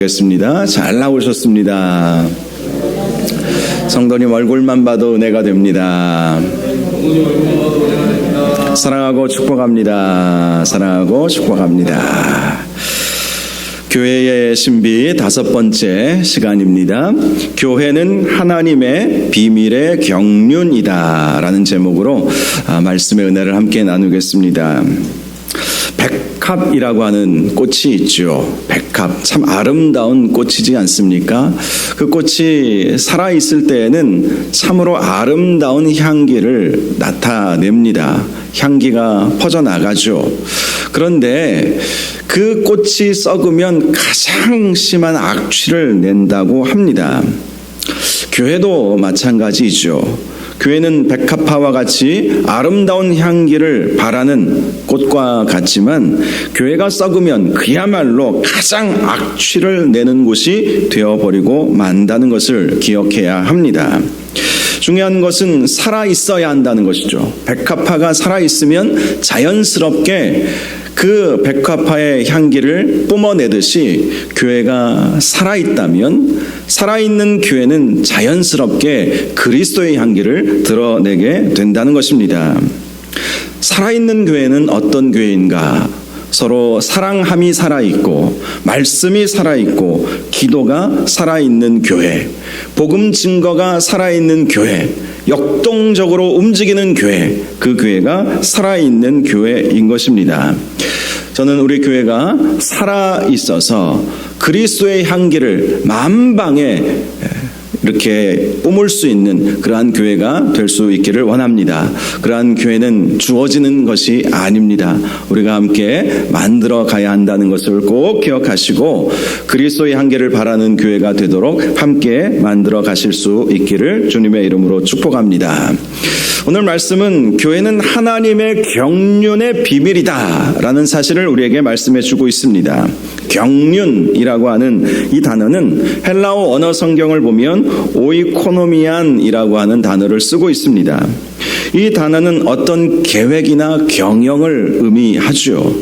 겠습니다. 잘 나오셨습니다. 성도님 얼굴만 봐도 은혜가 됩니다. 사랑하고 축복합니다. 사랑하고 축복합니다. 교회의 신비 5번째 시간입니다. 교회는 하나님의 비밀의 경륜이다 라는 제목으로 말씀의 은혜를 함께 나누겠습니다. 백합이라고 하는 꽃이 있죠. 백합, 참 아름다운 꽃이지 않습니까? 그 꽃이 살아있을 때에는 참으로 아름다운 향기를 나타냅니다. 향기가 퍼져나가죠. 그런데 그 꽃이 썩으면 가장 심한 악취를 낸다고 합니다. 교회도 마찬가지죠. 교회는 백합화와 같이 아름다운 향기를 바라는 꽃과 같지만 교회가 썩으면 그야말로 가장 악취를 내는 곳이 되어버리고 만다는 것을 기억해야 합니다. 중요한 것은 살아있어야 한다는 것이죠. 백합화가 살아있으면 자연스럽게 그 백합화의 향기를 뿜어내듯이 교회가 살아있다면 살아있는 교회는 자연스럽게 그리스도의 향기를 드러내게 된다는 것입니다. 살아있는 교회는 어떤 교회인가? 서로 사랑함이 살아있고 말씀이 살아있고 기도가 살아있는 교회, 복음 증거가 살아있는 교회, 역동적으로 움직이는 교회, 그 교회가 살아있는 교회인 것입니다. 저는 우리 교회가 살아있어서 그리스도의 향기를 만방에 이렇게 뿜을 수 있는 그러한 교회가 될 수 있기를 원합니다. 그러한 교회는 주어지는 것이 아닙니다. 우리가 함께 만들어 가야 한다는 것을 꼭 기억하시고 그리스도의 향기를 바라는 교회가 되도록 함께 만들어 가실 수 있기를 주님의 이름으로 축복합니다. 오늘 말씀은 교회는 하나님의 경륜의 비밀이다 라는 사실을 우리에게 말씀해 주고 있습니다. 경륜이라고 하는 이 단어는 헬라어 언어 성경을 보면 오이코노미안이라고 하는 단어를 쓰고 있습니다. 이 단어는 어떤 계획이나 경영을 의미하죠.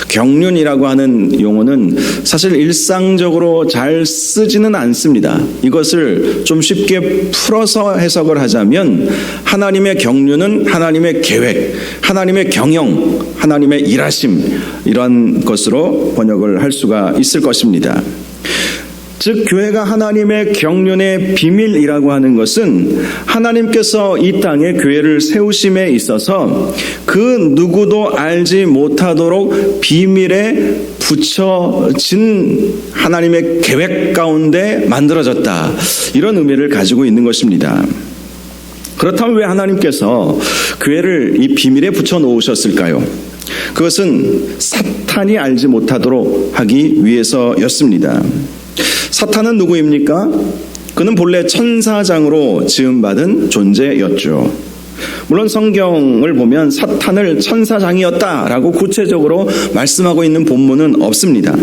경륜이라고 하는 용어는 사실 일상적으로 잘 쓰지는 않습니다. 이것을 좀 쉽게 풀어서 해석을 하자면 하나님의 경륜은 하나님의 계획, 하나님의 경영, 하나님의 일하심 이런 것으로 번역을 할 수가 있을 것입니다. 즉 교회가 하나님의 경륜의 비밀이라고 하는 것은 하나님께서 이 땅에 교회를 세우심에 있어서 그 누구도 알지 못하도록 비밀에 붙여진 하나님의 계획 가운데 만들어졌다. 이런 의미를 가지고 있는 것입니다. 그렇다면 왜 하나님께서 교회를 이 비밀에 붙여놓으셨을까요? 그것은 사탄이 알지 못하도록 하기 위해서였습니다. 사탄은 누구입니까? 그는 본래 천사장으로 지음받은 존재였죠. 물론 성경을 보면 사탄을 천사장이었다라고 구체적으로 말씀하고 있는 본문은 없습니다.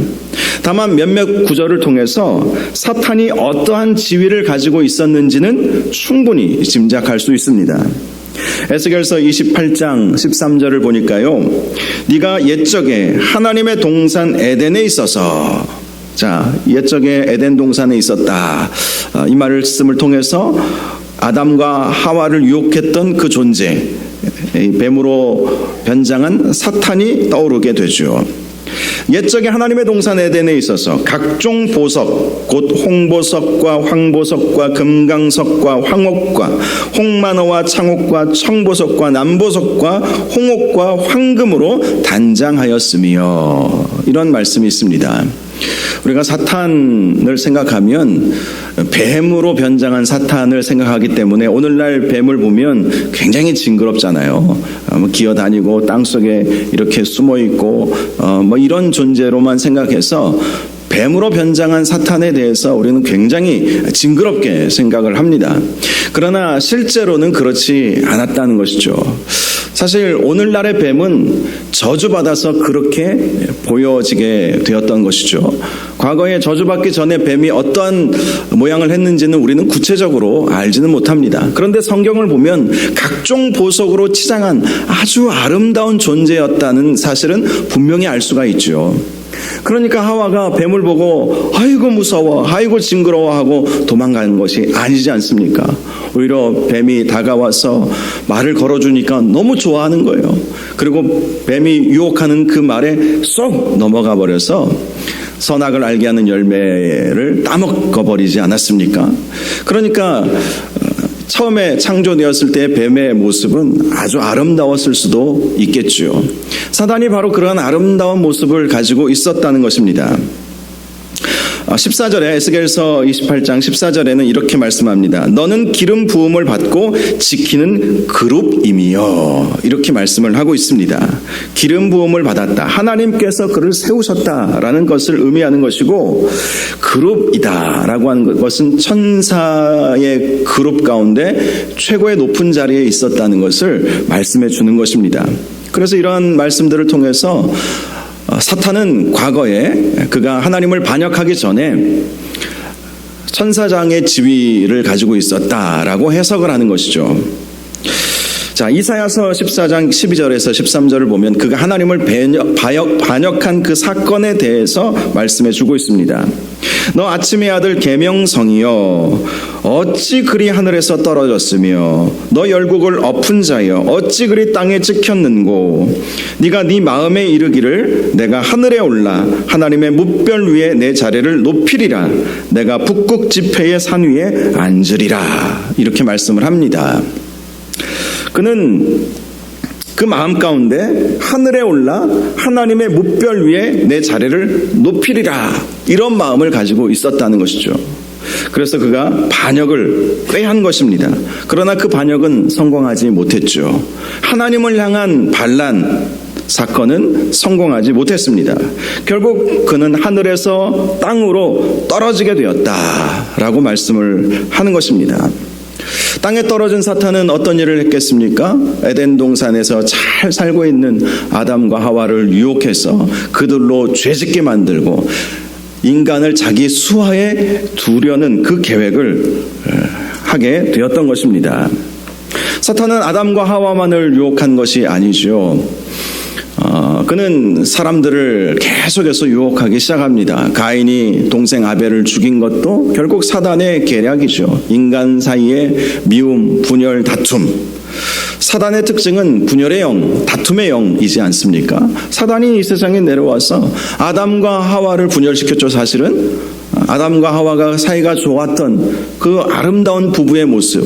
다만 몇몇 구절을 통해서 사탄이 어떠한 지위를 가지고 있었는지는 충분히 짐작할 수 있습니다. 에스겔서 28장 13절을 보니까요. 네가 옛적에 하나님의 동산 에덴에 있어서 옛적에 에덴 동산에 있었다. 이 말씀을 통해서 아담과 하와를 유혹했던 그 존재, 뱀으로 변장한 사탄이 떠오르게 되죠. 옛적에 하나님의 동산 에덴에 있어서 각종 보석, 곧 홍보석과 황보석과 금강석과 황옥과 홍만호와 창옥과 청보석과 남보석과 홍옥과 황금으로 단장하였으며 이런 말씀이 있습니다. 우리가 사탄을 생각하면 뱀으로 변장한 사탄을 생각하기 때문에 오늘날 뱀을 보면 굉장히 징그럽잖아요. 기어다니고 땅속에 이렇게 숨어있고 이런 존재로만 생각해서 뱀으로 변장한 사탄에 대해서 우리는 굉장히 징그럽게 생각을 합니다. 그러나 실제로는 그렇지 않았다는 것이죠. 사실 오늘날의 뱀은 저주받아서 그렇게 보여지게 되었던 것이죠. 과거에 저주받기 전에 뱀이 어떠한 모양을 했는지는 우리는 구체적으로 알지는 못합니다. 그런데 성경을 보면 각종 보석으로 치장한 아주 아름다운 존재였다는 사실은 분명히 알 수가 있죠. 그러니까 하와가 뱀을 보고 아이고 무서워, 아이고 징그러워하고 도망가는 것이 아니지 않습니까? 오히려 뱀이 다가와서 말을 걸어주니까 너무 좋아하는 거예요. 그리고 뱀이 유혹하는 그 말에 쏙 넘어가 버려서 선악을 알게 하는 열매를 따먹어버리지 않았습니까? 그러니까 처음에 창조되었을 때 뱀의 모습은 아주 아름다웠을 수도 있겠죠. 사단이 바로 그런 아름다운 모습을 가지고 있었다는 것입니다. 14절에 에스겔서 28장 14절에는 이렇게 말씀합니다. 너는 기름 부음을 받고 지키는 그룹임이여. 이렇게 말씀을 하고 있습니다. 기름 부음을 받았다. 하나님께서 그를 세우셨다라는 것을 의미하는 것이고, 그룹이다라고 하는 것은 천사의 그룹 가운데 최고의 높은 자리에 있었다는 것을 말씀해 주는 것입니다. 그래서 이러한 말씀들을 통해서 사탄은 과거에 그가 하나님을 반역하기 전에 천사장의 지위를 가지고 있었다라고 해석을 하는 것이죠. 자, 이사야서 14장 12절에서 13절을 보면 그가 하나님을 반역한 그 사건에 대해서 말씀해 주고 있습니다. 너 아침의 아들 계명성이여 어찌 그리 하늘에서 떨어졌으며 너 열국을 엎은 자여 어찌 그리 땅에 찍혔는고 네가 네 마음에 이르기를 내가 하늘에 올라 하나님의 뭇별 위에 내 자리를 높이리라 내가 북극 지폐의 산 위에 앉으리라. 이렇게 말씀을 합니다. 그는 그 마음 가운데 하늘에 올라 하나님의 뭇별 위에 내 자리를 높이리라 이런 마음을 가지고 있었다는 것이죠. 그래서 그가 반역을 꾀한 것입니다. 그러나 그 반역은 성공하지 못했죠. 하나님을 향한 반란 사건은 성공하지 못했습니다. 결국 그는 하늘에서 땅으로 떨어지게 되었다라고 말씀을 하는 것입니다. 땅에 떨어진 사탄은 어떤 일을 했겠습니까? 에덴 동산에서 잘 살고 있는 아담과 하와를 유혹해서 그들로 죄짓게 만들고 인간을 자기 수하에 두려는 그 계획을 하게 되었던 것입니다. 사탄은 아담과 하와만을 유혹한 것이 아니죠. 그는 사람들을 계속해서 유혹하기 시작합니다. 가인이 동생 아벨을 죽인 것도 결국 사단의 계략이죠. 인간 사이의 미움, 분열, 다툼. 사단의 특징은 분열의 영, 다툼의 영이지 않습니까? 사단이 이 세상에 내려와서 아담과 하와를 분열시켰죠. 사실은 아담과 하와가 사이가 좋았던 그 아름다운 부부의 모습,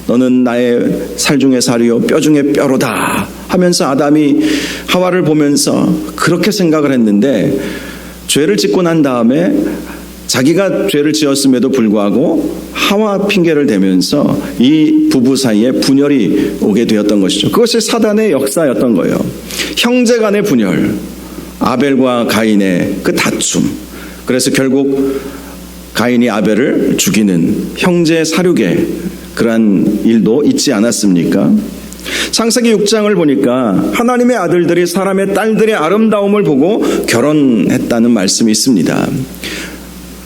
너는 나의 살 중에 살이요 뼈 중에 뼈로다 하면서 아담이 하와를 보면서 그렇게 생각을 했는데, 죄를 짓고 난 다음에 자기가 죄를 지었음에도 불구하고 하와 핑계를 대면서 이 부부 사이에 분열이 오게 되었던 것이죠. 그것이 사단의 역사였던 거예요. 형제 간의 분열, 아벨과 가인의 그 다툼. 그래서 결국 가인이 아벨을 죽이는 형제 사륙의 그러한 일도 있지 않았습니까? 창세기 6장을 보니까 하나님의 아들들이 사람의 딸들의 아름다움을 보고 결혼했다는 말씀이 있습니다.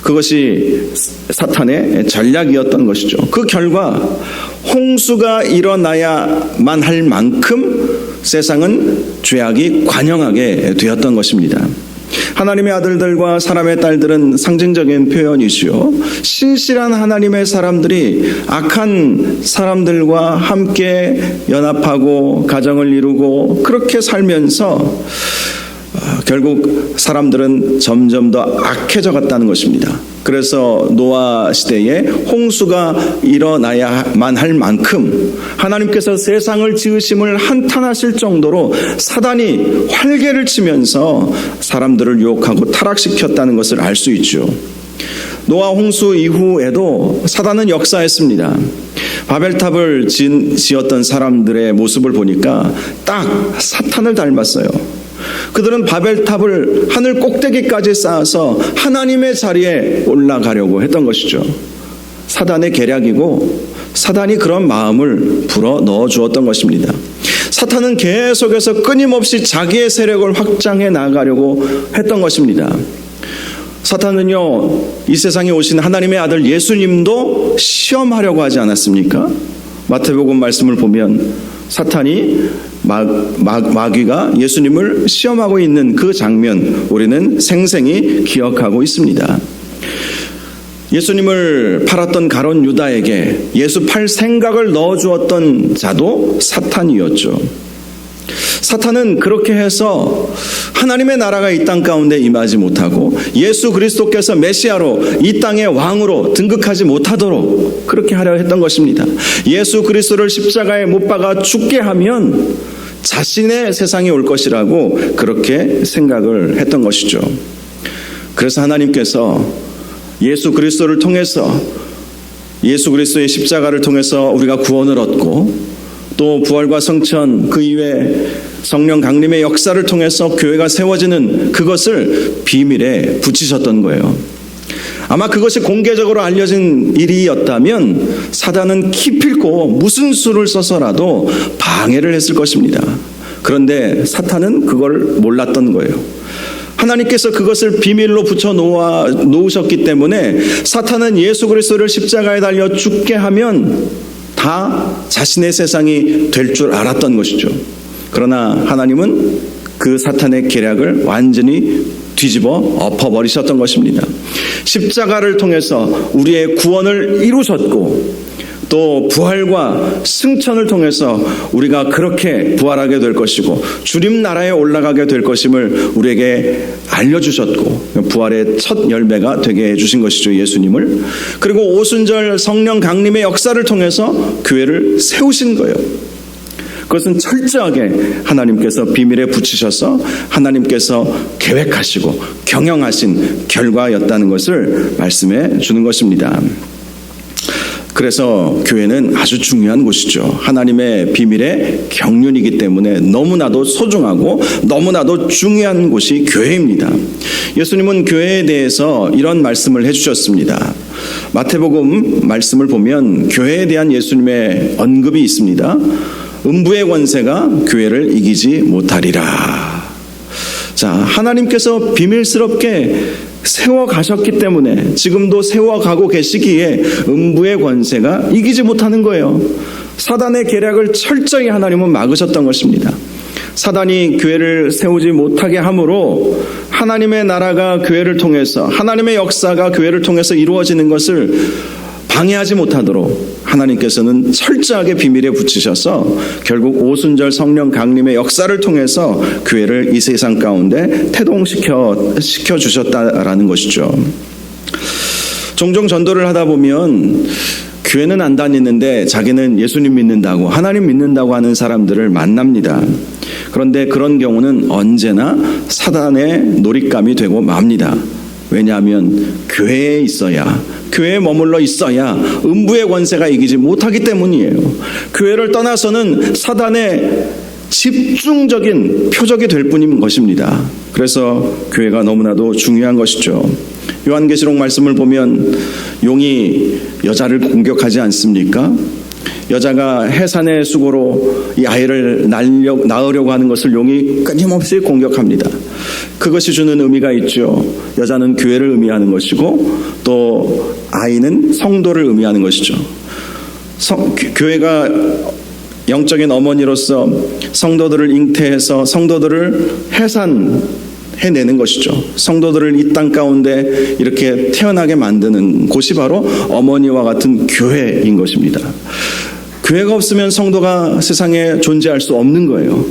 그것이 사탄의 전략이었던 것이죠. 그 결과 홍수가 일어나야만 할 만큼 세상은 죄악이 관영하게 되었던 것입니다. 하나님의 아들들과 사람의 딸들은 상징적인 표현이지요. 신실한 하나님의 사람들이 악한 사람들과 함께 연합하고 가정을 이루고 그렇게 살면서 결국 사람들은 점점 더 악해져 갔다는 것입니다. 그래서 노아 시대에 홍수가 일어나야만 할 만큼 하나님께서 세상을 지으심을 한탄하실 정도로 사단이 활개를 치면서 사람들을 유혹하고 타락시켰다는 것을 알 수 있죠. 노아 홍수 이후에도 사단은 역사했습니다. 바벨탑을 지었던 사람들의 모습을 보니까 딱 사탄을 닮았어요. 그들은 바벨탑을 하늘 꼭대기까지 쌓아서 하나님의 자리에 올라가려고 했던 것이죠. 사단의 계략이고 사단이 그런 마음을 불어 넣어 주었던 것입니다. 사탄은 계속해서 끊임없이 자기의 세력을 확장해 나가려고 했던 것입니다. 사탄은요, 이 세상에 오신 하나님의 아들 예수님도 시험하려고 하지 않았습니까? 마태복음 말씀을 보면 사탄이 마귀가 예수님을 시험하고 있는 그 장면 우리는 생생히 기억하고 있습니다. 예수님을 팔았던 가룟 유다에게 예수 팔 생각을 넣어주었던 자도 사탄이었죠. 사탄은 그렇게 해서 하나님의 나라가 이 땅 가운데 임하지 못하고 예수 그리스도께서 메시아로 이 땅의 왕으로 등극하지 못하도록 그렇게 하려 했던 것입니다. 예수 그리스도를 십자가에 못 박아 죽게 하면 자신의 세상이 올 것이라고 그렇게 생각을 했던 것이죠. 그래서 하나님께서 예수 그리스도를 통해서 예수 그리스도의 십자가를 통해서 우리가 구원을 얻고 또 부활과 성천 그 이외에 성령 강림의 역사를 통해서 교회가 세워지는 그것을 비밀에 붙이셨던 거예요. 아마 그것이 공개적으로 알려진 일이었다면 사단은 기필코 무슨 수를 써서라도 방해를 했을 것입니다. 그런데 사탄은 그걸 몰랐던 거예요. 하나님께서 그것을 비밀로 붙여 놓으셨기 때문에 사탄은 예수 그리스도를 십자가에 달려 죽게 하면 다 자신의 세상이 될 줄 알았던 것이죠. 그러나 하나님은 그 사탄의 계략을 완전히 뒤집어 엎어버리셨던 것입니다. 십자가를 통해서 우리의 구원을 이루셨고 또 부활과 승천을 통해서 우리가 그렇게 부활하게 될 것이고 주님 나라에 올라가게 될 것임을 우리에게 알려주셨고 부활의 첫 열매가 되게 해주신 것이죠. 예수님을. 그리고 오순절 성령 강림의 역사를 통해서 교회를 세우신 거예요. 그것은 철저하게 하나님께서 비밀에 붙이셔서 하나님께서 계획하시고 경영하신 결과였다는 것을 말씀해 주는 것입니다. 그래서 교회는 아주 중요한 곳이죠. 하나님의 비밀의 경륜이기 때문에 너무나도 소중하고 너무나도 중요한 곳이 교회입니다. 예수님은 교회에 대해서 이런 말씀을 해주셨습니다. 마태복음 말씀을 보면 교회에 대한 예수님의 언급이 있습니다. 음부의 권세가 교회를 이기지 못하리라. 자, 하나님께서 비밀스럽게 세워가셨기 때문에 지금도 세워가고 계시기에 음부의 권세가 이기지 못하는 거예요. 사단의 계략을 철저히 하나님은 막으셨던 것입니다. 사단이 교회를 세우지 못하게 함으로 하나님의 나라가 교회를 통해서 하나님의 역사가 교회를 통해서 이루어지는 것을 방해하지 못하도록 하나님께서는 철저하게 비밀에 붙이셔서 결국 오순절 성령 강림의 역사를 통해서 교회를 이 세상 가운데 태동시켜 주셨다라는 것이죠. 종종 전도를 하다 보면 교회는 안 다니는데 자기는 예수님 믿는다고 하나님 믿는다고 하는 사람들을 만납니다. 그런데 그런 경우는 언제나 사단의 놀잇감이 되고 맙니다. 왜냐하면 교회에 있어야 교회에 머물러 있어야 음부의 권세가 이기지 못하기 때문이에요. 교회를 떠나서는 사단의 집중적인 표적이 될 뿐인 것입니다. 그래서 교회가 너무나도 중요한 것이죠. 요한계시록 말씀을 보면 용이 여자를 공격하지 않습니까? 여자가 해산의 수고로 이 아이를 낳으려고 하는 것을 용이 끊임없이 공격합니다. 그것이 주는 의미가 있죠. 여자는 교회를 의미하는 것이고 또 아이는 성도를 의미하는 것이죠. 교회가 영적인 어머니로서 성도들을 잉태해서 성도들을 해산해내는 것이죠. 성도들을 이 땅 가운데 이렇게 태어나게 만드는 곳이 바로 어머니와 같은 교회인 것입니다. 교회가 없으면 성도가 세상에 존재할 수 없는 거예요.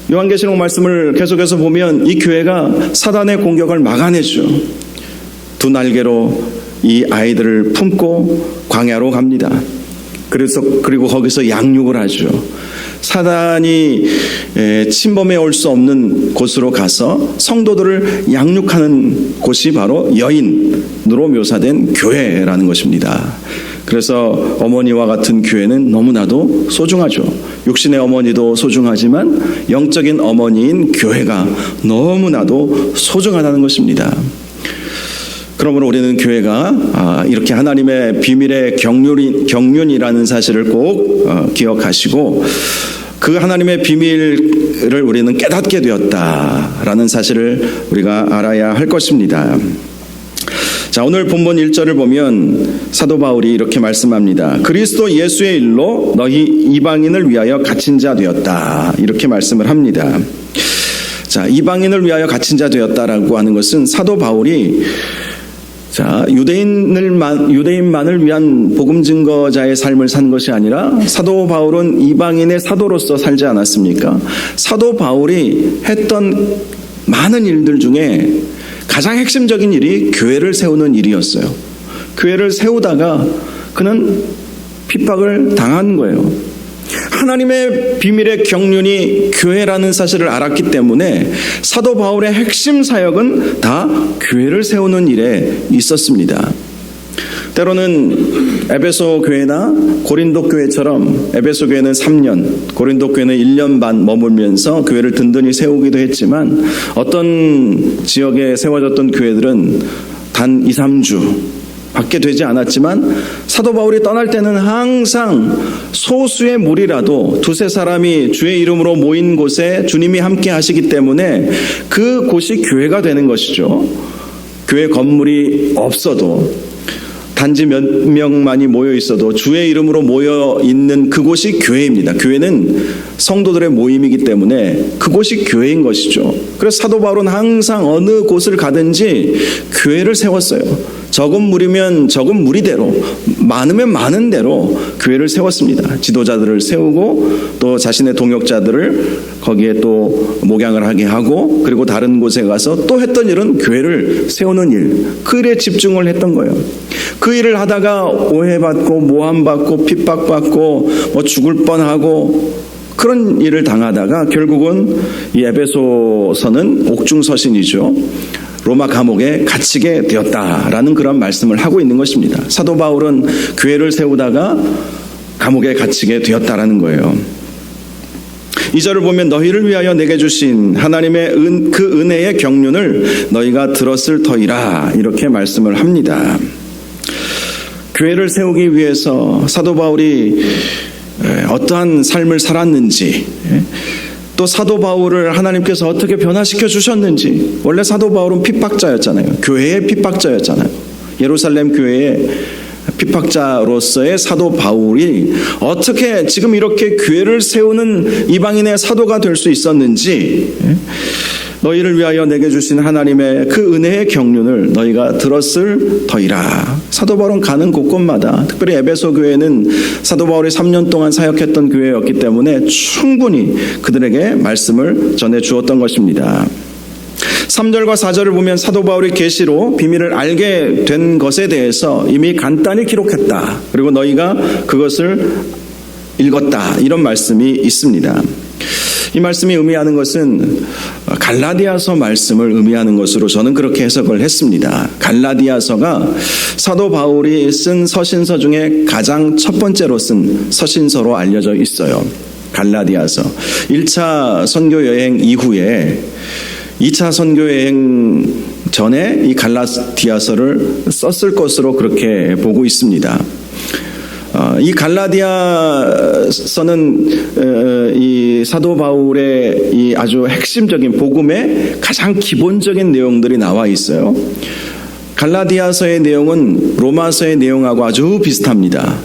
요한계시록 말씀을 계속해서 보면 이 교회가 사단의 공격을 막아내죠. 두 날개로 이 아이들을 품고 광야로 갑니다. 그리고 거기서 양육을 하죠. 사단이 침범해 올 수 없는 곳으로 가서 성도들을 양육하는 곳이 바로 여인으로 묘사된 교회라는 것입니다. 그래서 어머니와 같은 교회는 너무나도 소중하죠. 육신의 어머니도 소중하지만 영적인 어머니인 교회가 너무나도 소중하다는 것입니다. 그러므로 우리는 교회가 이렇게 하나님의 비밀의 경륜이라는 사실을 꼭 기억하시고 그 하나님의 비밀을 우리는 깨닫게 되었다라는 사실을 우리가 알아야 할 것입니다. 자, 오늘 본문 1절을 보면 사도 바울이 이렇게 말씀합니다. 그리스도 예수의 일로 너희 이방인을 위하여 갇힌 자 되었다. 이렇게 말씀을 합니다. 자, 이방인을 위하여 갇힌 자 되었다라고 하는 것은 사도 바울이 유대인만을 위한 복음 증거자의 삶을 산 것이 아니라 사도 바울은 이방인의 사도로서 살지 않았습니까? 사도 바울이 했던 많은 일들 중에 가장 핵심적인 일이 교회를 세우는 일이었어요. 교회를 세우다가 그는 핍박을 당한 거예요. 하나님의 비밀의 경륜이 교회라는 사실을 알았기 때문에 사도 바울의 핵심 사역은 다 교회를 세우는 일에 있었습니다. 때로는 에베소 교회나 고린도 교회처럼 에베소 교회는 3년, 고린도 교회는 1년 반 머물면서 교회를 든든히 세우기도 했지만 어떤 지역에 세워졌던 교회들은 단 2, 3주 밖에 되지 않았지만 사도 바울이 떠날 때는 항상 소수의 무리라도 두세 사람이 주의 이름으로 모인 곳에 주님이 함께 하시기 때문에 그 곳이 교회가 되는 것이죠. 교회 건물이 없어도 단지 몇 명만이 모여 있어도 주의 이름으로 모여 있는 그곳이 교회입니다. 교회는 성도들의 모임이기 때문에 그곳이 교회인 것이죠. 그래서 사도 바울은 항상 어느 곳을 가든지 교회를 세웠어요. 적은 무리면 적은 무리대로, 많으면 많은 대로 교회를 세웠습니다. 지도자들을 세우고 또 자신의 동역자들을 거기에 또 목양을 하게 하고 그리고 다른 곳에 가서 또 했던 일은 교회를 세우는 일, 그 일에 집중을 했던 거예요. 그 일을 하다가 오해받고 모함받고 핍박받고 죽을 뻔하고 그런 일을 당하다가 결국은 이 에베소서는 옥중서신이죠. 로마 감옥에 갇히게 되었다라는 그런 말씀을 하고 있는 것입니다. 사도 바울은 교회를 세우다가 감옥에 갇히게 되었다라는 거예요. 2절을 보면 너희를 위하여 내게 주신 하나님의 그 은혜의 경륜을 너희가 들었을 터이라 이렇게 말씀을 합니다. 교회를 세우기 위해서 사도 바울이 어떠한 삶을 살았는지, 또 사도 바울을 하나님께서 어떻게 변화시켜 주셨는지. 원래 사도 바울은 핍박자였잖아요. 교회의 핍박자였잖아요. 예루살렘 교회의 핍박자로서의 사도 바울이 어떻게 지금 이렇게 교회를 세우는 이방인의 사도가 될 수 있었는지, 너희를 위하여 내게 주신 하나님의 그 은혜의 경륜을 너희가 들었을 터이라. 사도 바울은 가는 곳곳마다, 특별히 에베소 교회는 사도 바울이 3년 동안 사역했던 교회였기 때문에 충분히 그들에게 말씀을 전해 주었던 것입니다. 3절과 4절을 보면 사도 바울이 계시로 비밀을 알게 된 것에 대해서 이미 간단히 기록했다. 그리고 너희가 그것을 읽었다. 이런 말씀이 있습니다. 이 말씀이 의미하는 것은 갈라디아서 말씀을 의미하는 것으로 저는 그렇게 해석을 했습니다. 갈라디아서가 사도 바울이 쓴 서신서 중에 가장 첫 번째로 쓴 서신서로 알려져 있어요. 갈라디아서. 1차 선교 여행 이후에 2차 선교 여행 전에 이 갈라디아서를 썼을 것으로 그렇게 보고 있습니다. 이 갈라디아서는 이 사도 바울의 이 아주 핵심적인 복음의 가장 기본적인 내용들이 나와 있어요. 갈라디아서의 내용은 로마서의 내용하고 아주 비슷합니다.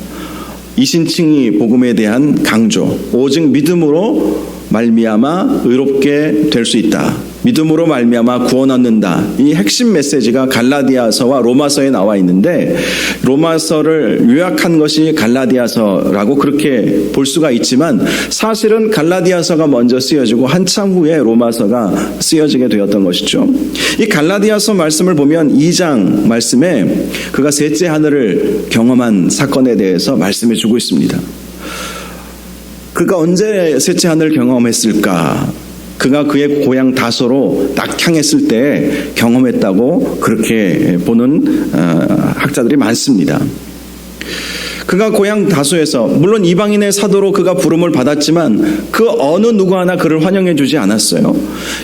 이신칭의 복음에 대한 강조, 오직 믿음으로 말미암아 의롭게 될 수 있다. 믿음으로 말미암아 구원 얻는다. 이 핵심 메시지가 갈라디아서와 로마서에 나와 있는데 로마서를 요약한 것이 갈라디아서라고 그렇게 볼 수가 있지만 사실은 갈라디아서가 먼저 쓰여지고 한참 후에 로마서가 쓰여지게 되었던 것이죠. 이 갈라디아서 말씀을 보면 2장 말씀에 그가 셋째 하늘을 경험한 사건에 대해서 말씀해 주고 있습니다. 그가 언제 셋째 하늘을 경험했을까? 그가 그의 고향 다소로 낙향했을 때 경험했다고 그렇게 보는 학자들이 많습니다. 그가 고향 다소에서 물론 이방인의 사도로 그가 부름을 받았지만 그 어느 누구 하나 그를 환영해 주지 않았어요.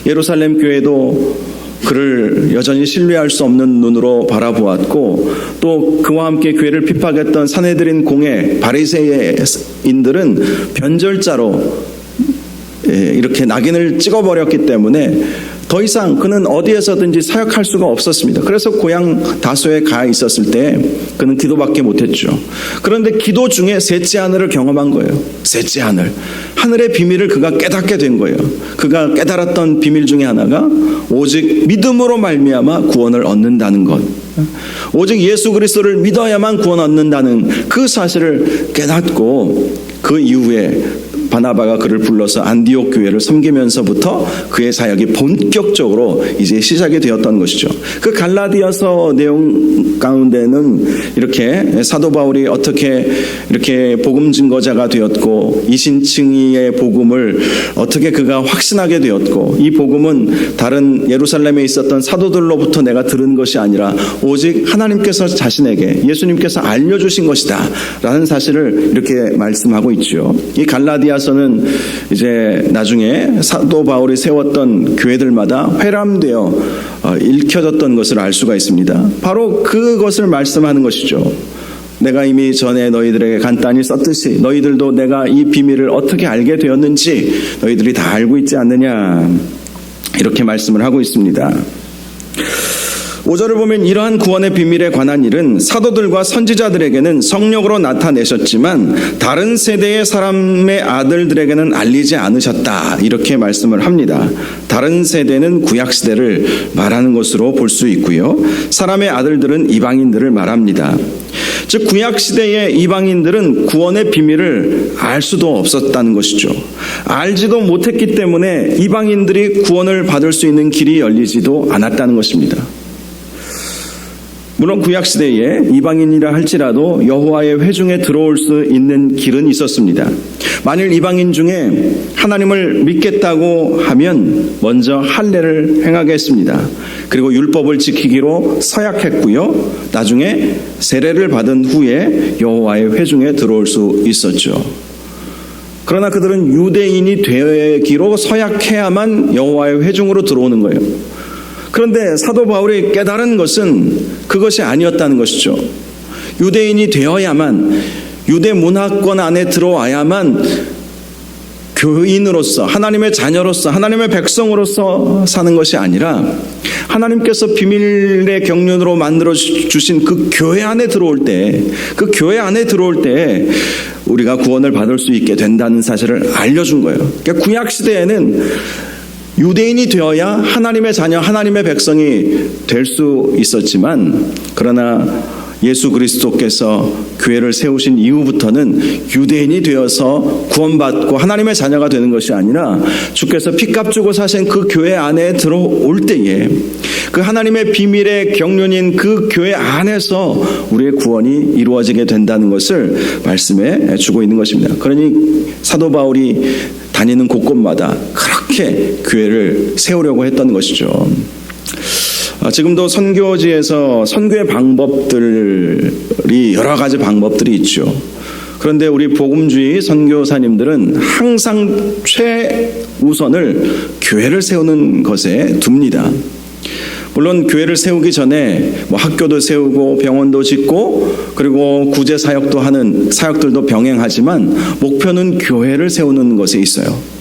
예루살렘 교회도 그를 여전히 신뢰할 수 없는 눈으로 바라보았고 또 그와 함께 교회를 핍박했던 산헤드린 공회 바리새인들은 변절자로 이렇게 낙인을 찍어버렸기 때문에 더 이상 그는 어디에서든지 사역할 수가 없었습니다. 그래서 고향 다소에 가 있었을 때 그는 기도밖에 못했죠. 그런데 기도 중에 셋째 하늘을 경험한 거예요. 셋째 하늘. 하늘의 비밀을 그가 깨닫게 된 거예요. 그가 깨달았던 비밀 중에 하나가 오직 믿음으로 말미암아 구원을 얻는다는 것. 오직 예수 그리스도를 믿어야만 구원 얻는다는 그 사실을 깨닫고 그 이후에 바나바가 그를 불러서 안디옥 교회를 섬기면서부터 그의 사역이 본격적으로 이제 시작이 되었던 것이죠. 그 갈라디아서 내용 가운데는 이렇게 사도 바울이 어떻게 이렇게 복음 증거자가 되었고 이신칭의의 복음을 어떻게 그가 확신하게 되었고 이 복음은 다른 예루살렘에 있었던 사도들로부터 내가 들은 것이 아니라 오직 하나님께서 자신에게 예수님께서 알려주신 것이다 라는 사실을 이렇게 말씀하고 있죠. 이 갈라디아서는 이제 나중에 사도 바울이 세웠던 교회들마다 회람되어 읽혀졌던 것을 알 수가 있습니다. 바로 그것을 말씀하는 것이죠. 내가 이미 전에 너희들에게 간단히 썼듯이 너희들도 내가 이 비밀을 어떻게 알게 되었는지 너희들이 다 알고 있지 않느냐 이렇게 말씀을 하고 있습니다. 5절을 보면 이러한 구원의 비밀에 관한 일은 사도들과 선지자들에게는 성령으로 나타내셨지만 다른 세대의 사람의 아들들에게는 알리지 않으셨다 이렇게 말씀을 합니다. 다른 세대는 구약시대를 말하는 것으로 볼 수 있고요. 사람의 아들들은 이방인들을 말합니다. 즉 구약시대의 이방인들은 구원의 비밀을 알 수도 없었다는 것이죠. 알지도 못했기 때문에 이방인들이 구원을 받을 수 있는 길이 열리지도 않았다는 것입니다. 물론 구약시대에 이방인이라 할지라도 여호와의 회중에 들어올 수 있는 길은 있었습니다. 만일 이방인 중에 하나님을 믿겠다고 하면 먼저 할례를 행하게 했습니다. 그리고 율법을 지키기로 서약했고요. 나중에 세례를 받은 후에 여호와의 회중에 들어올 수 있었죠. 그러나 그들은 유대인이 되기로 서약해야만 여호와의 회중으로 들어오는 거예요. 그런데 사도 바울이 깨달은 것은 그것이 아니었다는 것이죠. 유대인이 되어야만 유대 문화권 안에 들어와야만 교인으로서 하나님의 자녀로서 하나님의 백성으로서 사는 것이 아니라 하나님께서 비밀의 경륜으로 만들어 주신 그 교회 안에 들어올 때 그 교회 안에 들어올 때 우리가 구원을 받을 수 있게 된다는 사실을 알려준 거예요. 그러니까 구약시대에는 유대인이 되어야 하나님의 자녀, 하나님의 백성이 될 수 있었지만 그러나 예수 그리스도께서 교회를 세우신 이후부터는 유대인이 되어서 구원받고 하나님의 자녀가 되는 것이 아니라 주께서 피값 주고 사신 그 교회 안에 들어올 때에 그 하나님의 비밀의 경륜인 그 교회 안에서 우리의 구원이 이루어지게 된다는 것을 말씀해 주고 있는 것입니다. 그러니 사도 바울이 다니는 곳곳마다 그렇게 교회를 세우려고 했던 것이죠. 지금도 선교지에서 선교의 방법들이 여러 가지 방법들이 있죠. 그런데 우리 복음주의 선교사님들은 항상 최우선을 교회를 세우는 것에 둡니다. 물론 교회를 세우기 전에 학교도 세우고 병원도 짓고 그리고 구제 사역도 하는 사역들도 병행하지만 목표는 교회를 세우는 것에 있어요.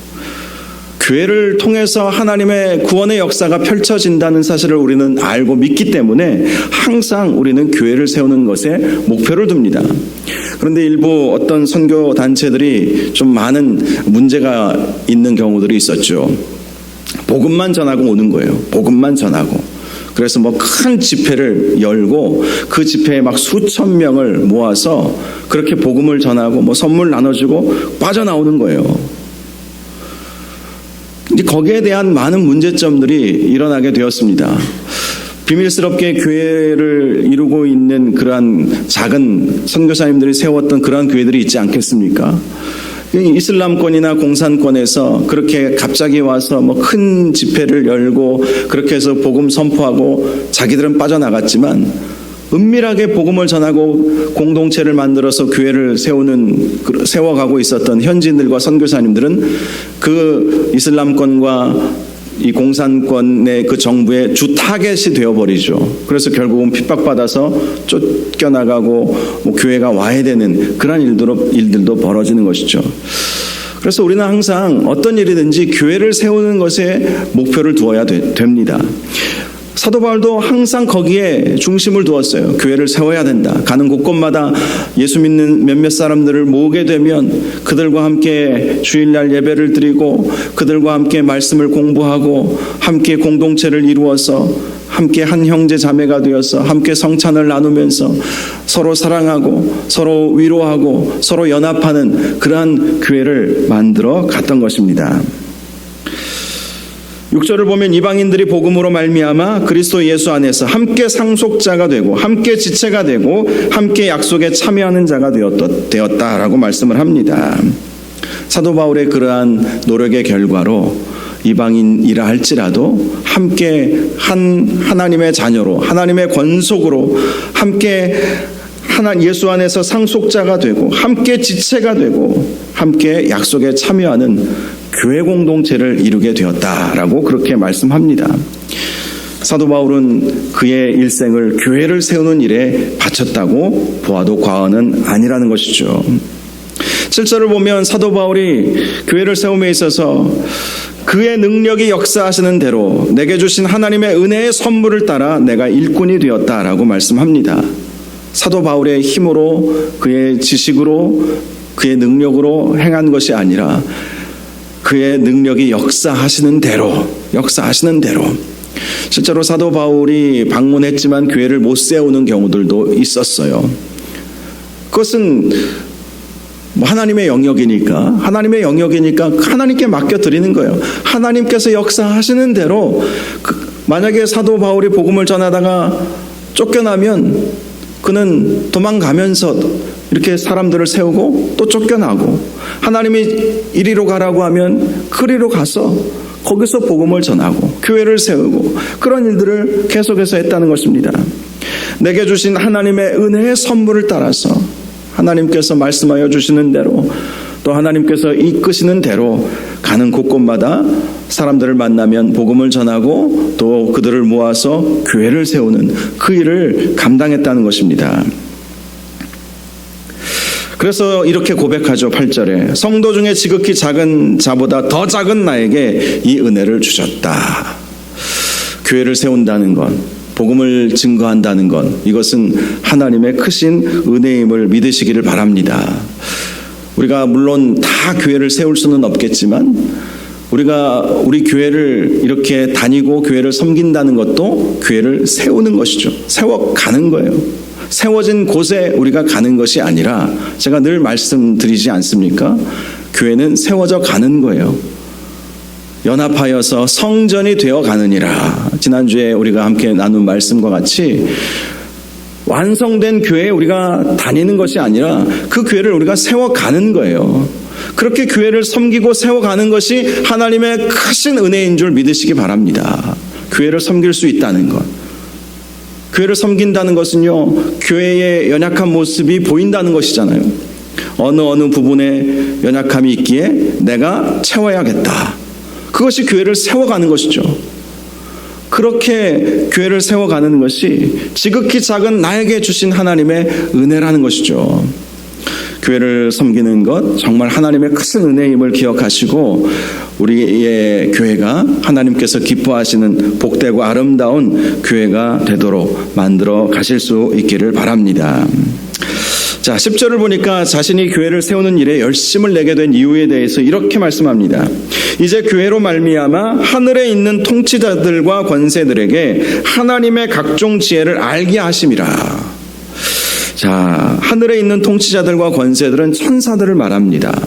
교회를 통해서 하나님의 구원의 역사가 펼쳐진다는 사실을 우리는 알고 믿기 때문에 항상 우리는 교회를 세우는 것에 목표를 둡니다. 그런데 일부 어떤 선교 단체들이 좀 많은 문제가 있는 경우들이 있었죠. 복음만 전하고 오는 거예요. 복음만 전하고. 그래서 큰 집회를 열고 그 집회에 수천 명을 모아서 그렇게 복음을 전하고 선물 나눠주고 빠져나오는 거예요. 이제 거기에 대한 많은 문제점들이 일어나게 되었습니다. 비밀스럽게 교회를 이루고 있는 그러한 작은 선교사님들이 세웠던 그러한 교회들이 있지 않겠습니까? 이슬람권이나 공산권에서 그렇게 갑자기 와서 큰 집회를 열고 그렇게 해서 복음 선포하고 자기들은 빠져나갔지만 은밀하게 복음을 전하고 공동체를 만들어서 교회를 세워가고 있었던 현지인들과 선교사님들은 그 이슬람권과 이 공산권의 그 정부의 주 타겟이 되어버리죠. 그래서 결국은 핍박받아서 쫓겨나가고 교회가 와야 되는 그런 일들도 벌어지는 것이죠. 그래서 우리는 항상 어떤 일이든지 교회를 세우는 것에 목표를 두어야 됩니다. 사도 바울도 항상 거기에 중심을 두었어요. 교회를 세워야 된다. 가는 곳곳마다 예수 믿는 몇몇 사람들을 모으게 되면 그들과 함께 주일날 예배를 드리고 그들과 함께 말씀을 공부하고 함께 공동체를 이루어서 함께 한 형제 자매가 되어서 함께 성찬을 나누면서 서로 사랑하고 서로 위로하고 서로 연합하는 그러한 교회를 만들어 갔던 것입니다. 6절을 보면 이방인들이 복음으로 말미암아 그리스도 예수 안에서 함께 상속자가 되고 함께 지체가 되고 함께 약속에 참여하는 자가 되었다라고 말씀을 합니다. 사도 바울의 그러한 노력의 결과로 이방인이라 할지라도 함께 하나님의 자녀로 하나님의 권속으로 함께 예수 안에서 상속자가 되고 함께 지체가 되고 함께 약속에 참여하는 교회 공동체를 이루게 되었다라고 그렇게 말씀합니다. 사도 바울은 그의 일생을 교회를 세우는 일에 바쳤다고 보아도 과언은 아니라는 것이죠. 7절을 보면 사도 바울이 교회를 세움에 있어서 그의 능력이 역사하시는 대로 내게 주신 하나님의 은혜의 선물을 따라 내가 일꾼이 되었다라고 말씀합니다. 사도 바울의 힘으로 그의 지식으로 그의 능력으로 행한 것이 아니라 그의 능력이 역사하시는 대로 실제로 사도 바울이 방문했지만 교회를 못 세우는 경우들도 있었어요. 그것은 하나님의 영역이니까 하나님께 맡겨드리는 거예요. 하나님께서 역사하시는 대로 만약에 사도 바울이 복음을 전하다가 쫓겨나면 그는 도망가면서 이렇게 사람들을 세우고 또 쫓겨나고 하나님이 이리로 가라고 하면 그리로 가서 거기서 복음을 전하고 교회를 세우고 그런 일들을 계속해서 했다는 것입니다. 내게 주신 하나님의 은혜의 선물을 따라서 하나님께서 말씀하여 주시는 대로 또 하나님께서 이끄시는 대로 가는 곳곳마다 사람들을 만나면 복음을 전하고 또 그들을 모아서 교회를 세우는 그 일을 감당했다는 것입니다. 그래서 이렇게 고백하죠. 8절에 성도 중에 지극히 작은 자보다 더 작은 나에게 이 은혜를 주셨다. 교회를 세운다는 것, 복음을 증거한다는 것, 이것은 하나님의 크신 은혜임을 믿으시기를 바랍니다. 우리가 물론 다 교회를 세울 수는 없겠지만 우리가 우리 교회를 이렇게 다니고 교회를 섬긴다는 것도 교회를 세우는 것이죠. 세워가는 거예요. 세워진 곳에 우리가 가는 것이 아니라 제가 늘 말씀드리지 않습니까? 교회는 세워져 가는 거예요. 연합하여서 성전이 되어 가느니라. 지난주에 우리가 함께 나눈 말씀과 같이 완성된 교회에 우리가 다니는 것이 아니라 그 교회를 우리가 세워가는 거예요. 그렇게 교회를 섬기고 세워가는 것이 하나님의 크신 은혜인 줄 믿으시기 바랍니다. 교회를 섬길 수 있다는 것. 교회를 섬긴다는 것은요, 교회의 연약한 모습이 보인다는 것이잖아요. 어느 부분에 연약함이 있기에 내가 채워야겠다. 그것이 교회를 세워가는 것이죠. 그렇게 교회를 세워가는 것이 지극히 작은 나에게 주신 하나님의 은혜라는 것이죠. 교회를 섬기는 것 정말 하나님의 큰 은혜임을 기억하시고 우리의 교회가 하나님께서 기뻐하시는 복되고 아름다운 교회가 되도록 만들어 가실 수 있기를 바랍니다. 자, 10절을 보니까 자신이 교회를 세우는 일에 열심을 내게 된 이유에 대해서 이렇게 말씀합니다. 이제 교회로 말미암아 하늘에 있는 통치자들과 권세들에게 하나님의 각종 지혜를 알게 하심이라. 자, 하늘에 있는 통치자들과 권세들은 천사들을 말합니다.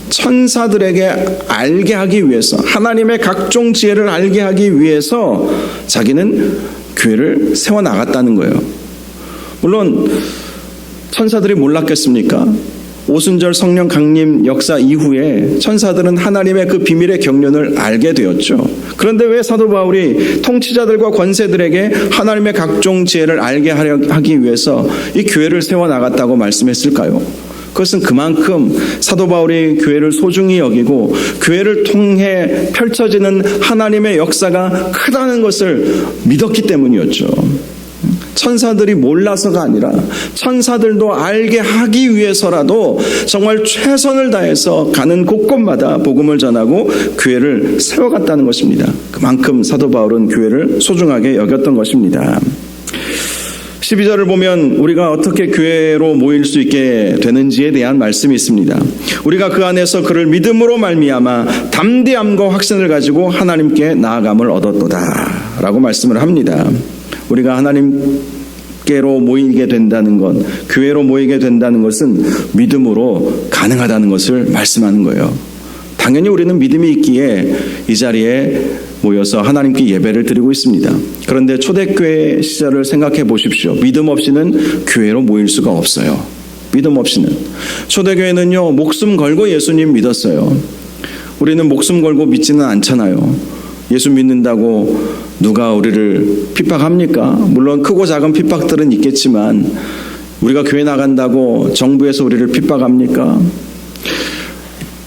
천사들에게 알게 하기 위해서, 하나님의 각종 지혜를 알게 하기 위해서 자기는 교회를 세워나갔다는 거예요. 물론 천사들이 몰랐겠습니까? 오순절 성령 강림 역사 이후에 천사들은 하나님의 그 비밀의 경륜을 알게 되었죠. 그런데 왜 사도 바울이 통치자들과 권세들에게 하나님의 각종 지혜를 알게 하기 위해서 이 교회를 세워나갔다고 말씀했을까요? 그것은 그만큼 사도 바울이 교회를 소중히 여기고 교회를 통해 펼쳐지는 하나님의 역사가 크다는 것을 믿었기 때문이었죠. 천사들이 몰라서가 아니라 천사들도 알게 하기 위해서라도 정말 최선을 다해서 가는 곳곳마다 복음을 전하고 교회를 세워갔다는 것입니다. 그만큼 사도 바울은 교회를 소중하게 여겼던 것입니다. 12절을 보면 우리가 어떻게 교회로 모일 수 있게 되는지에 대한 말씀이 있습니다. 우리가 그 안에서 그를 믿음으로 말미암아 담대함과 확신을 가지고 하나님께 나아감을 얻었도다 라고 말씀을 합니다. 우리가 하나님께로 모이게 된다는 것, 교회로 모이게 된다는 것은 믿음으로 가능하다는 것을 말씀하는 거예요. 당연히 우리는 믿음이 있기에 이 자리에 모여서 하나님께 예배를 드리고 있습니다. 그런데 초대교회 시절을 생각해 보십시오. 믿음 없이는 교회로 모일 수가 없어요. 믿음 없이는. 초대교회는요, 목숨 걸고 예수님 믿었어요. 우리는 목숨 걸고 믿지는 않잖아요. 예수 믿는다고 누가 우리를 핍박합니까? 물론 크고 작은 핍박들은 있겠지만 우리가 교회 나간다고 정부에서 우리를 핍박합니까?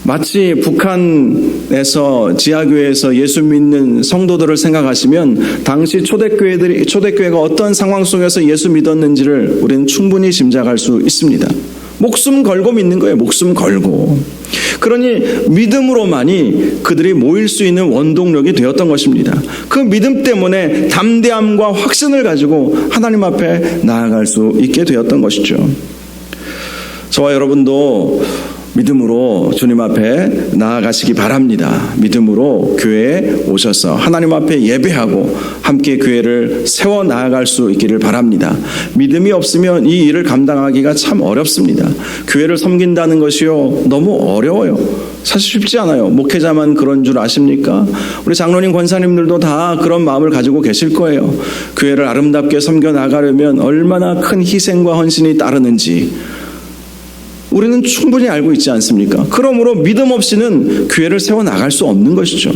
마치 북한에서 지하교회에서 예수 믿는 성도들을 생각하시면 당시 초대교회가 어떤 상황 속에서 예수 믿었는지를 우리는 충분히 짐작할 수 있습니다. 목숨 걸고 믿는 거예요. 목숨 걸고. 그러니 믿음으로만이 그들이 모일 수 있는 원동력이 되었던 것입니다. 그 믿음 때문에 담대함과 확신을 가지고 하나님 앞에 나아갈 수 있게 되었던 것이죠. 저와 여러분도 믿음으로 주님 앞에 나아가시기 바랍니다. 믿음으로 교회에 오셔서 하나님 앞에 예배하고 함께 교회를 세워 나아갈 수 있기를 바랍니다. 믿음이 없으면 이 일을 감당하기가 참 어렵습니다. 교회를 섬긴다는 것이요, 너무 어려워요. 사실 쉽지 않아요. 목회자만 그런 줄 아십니까? 우리 장로님, 권사님들도 다 그런 마음을 가지고 계실 거예요. 교회를 아름답게 섬겨 나가려면 얼마나 큰 희생과 헌신이 따르는지 우리는 충분히 알고 있지 않습니까? 그러므로 믿음 없이는 교회를 세워 나갈 수 없는 것이죠.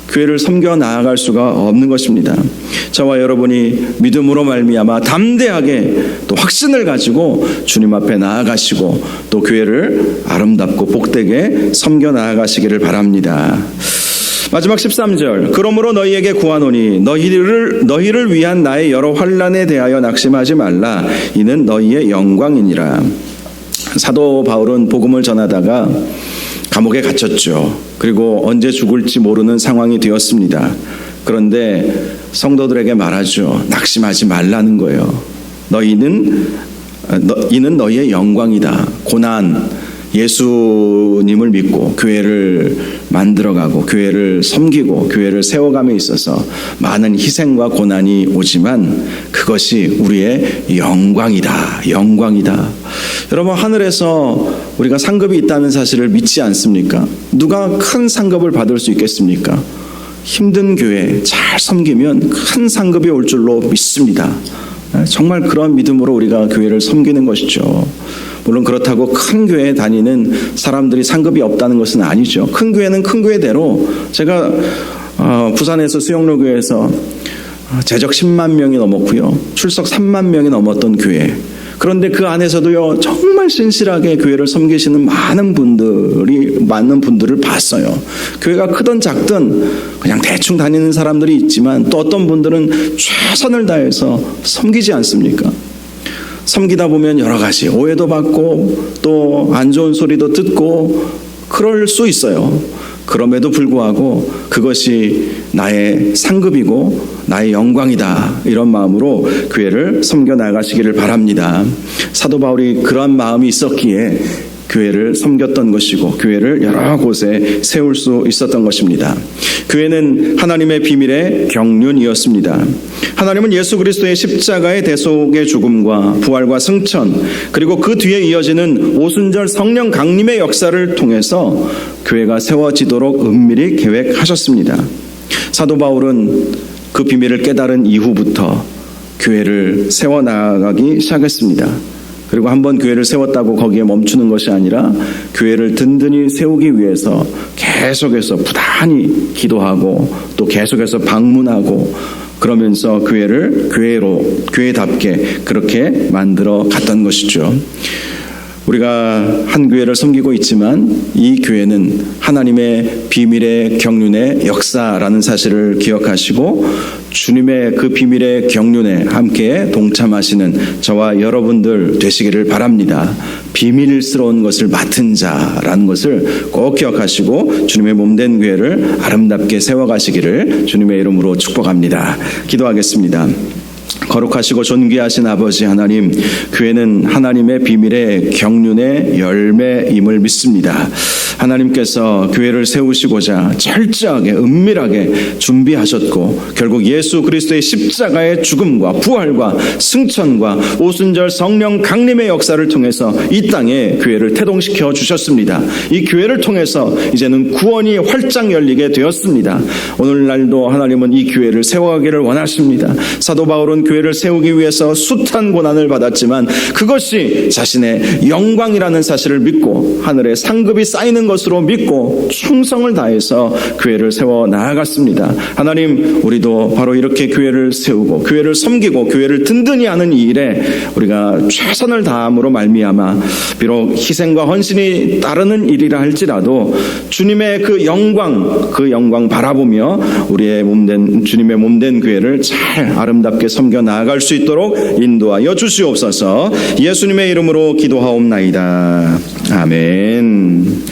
교회를 섬겨 나아갈 수가 없는 것입니다. 저와 여러분이 믿음으로 말미암아 담대하게 또 확신을 가지고 주님 앞에 나아가시고 또 교회를 아름답고 복되게 섬겨 나아가시기를 바랍니다. 마지막 13절. 그러므로 너희에게 구하노니 너희를 위한 나의 여러 환난에 대하여 낙심하지 말라. 이는 너희의 영광이니라. 사도 바울은 복음을 전하다가 감옥에 gat혔죠. 그리고 언제 죽을지 모르는 상황이 되었습니다. 그런데 성도들에게 말하죠. 낙심하지 말라는 거예요. 이는 너희의 영광이다. 고난, 예수님을 믿고 교회를 만들어가고 교회를 섬기고 교회를 세워감에 있어서 많은 희생과 고난이 오지만 그것이 우리의 영광이다. 영광이다. 여러분, 하늘에서 우리가 상급이 있다는 사실을 믿지 않습니까? 누가 큰 상급을 받을 수 있겠습니까? 힘든 교회 잘 섬기면 큰 상급이 올 줄로 믿습니다. 정말 그런 믿음으로 우리가 교회를 섬기는 것이죠. 물론 그렇다고 큰 교회에 다니는 사람들이 상급이 없다는 것은 아니죠. 큰 교회는 큰 교회대로, 제가 부산에서 수영로교회에서 재적 10만 명이 넘었고요. 출석 3만 명이 넘었던 교회. 그런데 그 안에서도요, 정말 신실하게 교회를 섬기시는 많은 분들을 봤어요. 교회가 크든 작든 그냥 대충 다니는 사람들이 있지만 또 어떤 분들은 최선을 다해서 섬기지 않습니까? 섬기다 보면 여러 가지 오해도 받고 또 안 좋은 소리도 듣고 그럴 수 있어요. 그럼에도 불구하고 그것이 나의 상급이고 나의 영광이다, 이런 마음으로 교회를 섬겨 나가시기를 바랍니다. 사도 바울이 그러한 마음이 있었기에 교회를 섬겼던 것이고 교회를 여러 곳에 세울 수 있었던 것입니다. 교회는 하나님의 비밀의 경륜이었습니다. 하나님은 예수 그리스도의 십자가의 대속의 죽음과 부활과 승천, 그리고 그 뒤에 이어지는 오순절 성령 강림의 역사를 통해서 교회가 세워지도록 은밀히 계획하셨습니다. 사도 바울은 그 비밀을 깨달은 이후부터 교회를 세워나가기 시작했습니다. 그리고 한번 교회를 세웠다고 거기에 멈추는 것이 아니라 교회를 든든히 세우기 위해서 계속해서 부단히 기도하고 또 계속해서 방문하고 그러면서 교회를 교회답게 그렇게 만들어 갔던 것이죠. 우리가 한 교회를 섬기고 있지만 이 교회는 하나님의 비밀의 경륜의 역사라는 사실을 기억하시고 주님의 그 비밀의 경륜에 함께 동참하시는 저와 여러분들 되시기를 바랍니다. 비밀스러운 것을 맡은 자라는 것을 꼭 기억하시고 주님의 몸된 교회를 아름답게 세워가시기를 주님의 이름으로 축복합니다. 기도하겠습니다. 거룩하시고 존귀하신 아버지 하나님, 교회는 하나님의 비밀의 경륜의 열매임을 믿습니다. 하나님께서 교회를 세우시고자 철저하게 은밀하게 준비하셨고 결국 예수 그리스도의 십자가의 죽음과 부활과 승천과 오순절 성령 강림의 역사를 통해서 이 땅에 교회를 태동시켜 주셨습니다. 이 교회를 통해서 이제는 구원이 활짝 열리게 되었습니다. 오늘날도 하나님은 이 교회를 세워가기를 원하십니다. 사도 바울은 교회를 세우기 위해서 숱한 고난을 받았지만 그것이 자신의 영광이라는 사실을 믿고 하늘에 상급이 쌓이는 것으로 믿고 충성을 다해서 교회를 세워 나아갔습니다. 하나님, 우리도 바로 이렇게 교회를 세우고 교회를 섬기고 교회를 든든히 하는 이 일에 우리가 최선을 다함으로 말미암아 비록 희생과 헌신이 따르는 일이라 할지라도 주님의 그 영광 바라보며 우리의 몸된 주님의 몸된 교회를 잘 아름답게 섬겨 나아갈 수 있도록 인도하여 주시옵소서. 예수님의 이름으로 기도하옵나이다. 아멘.